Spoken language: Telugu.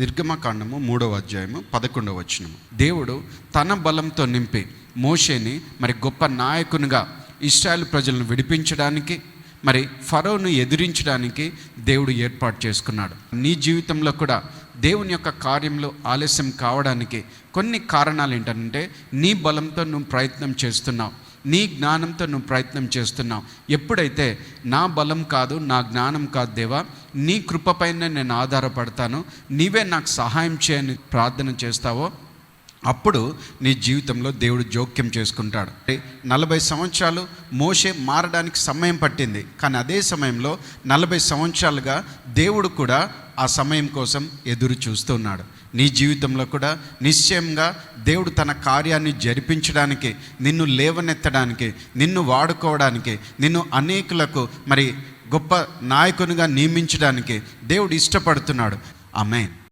నిర్గమకాండము 3వ అధ్యాయము 11వ వచనము. దేవుడు తన బలంతో నింపి మోషేని గొప్ప నాయకునిగా ఇశ్రాయేలు ప్రజలను విడిపించడానికి ఫరోను ఎదిరించడానికి దేవుడు ఏర్పాటు చేసుకున్నాడు. నీ జీవితంలో కూడా దేవుని యొక్క కార్యంలో ఆలస్యం కావడానికి కొన్ని కారణాలు ఏంటంటే, నీ బలంతో నువ్వు ప్రయత్నం చేస్తున్నావు, నీ జ్ఞానంతో నువ్వు ప్రయత్నం చేస్తున్నావు. ఎప్పుడైతే నా బలం కాదు, నా జ్ఞానం కాదు దేవా, నీ కృపపైన నేను ఆధారపడతాను, నీవే నాకు సహాయం చేయని ప్రార్థన చేస్తావో, అప్పుడు నీ జీవితంలో దేవుడు జోక్యం చేసుకుంటాడు. 40 సంవత్సరాలు మోషే మారడానికి సమయం పట్టింది, కానీ అదే సమయంలో 40 సంవత్సరాలుగా దేవుడు కూడా ఆ సమయం కోసం ఎదురు చూస్తున్నాడు. నీ జీవితంలో కూడా నిశ్చయంగా దేవుడు తన కార్యాన్ని జరిపించడానికి, నిన్ను లేవనెత్తడానికి, నిన్ను వాడుకోవడానికి, నిన్ను అనేకులకు గొప్ప నాయకునిగా నియమించడానికి దేవుడు ఇష్టపడుతున్నాడు. ఆమేన్.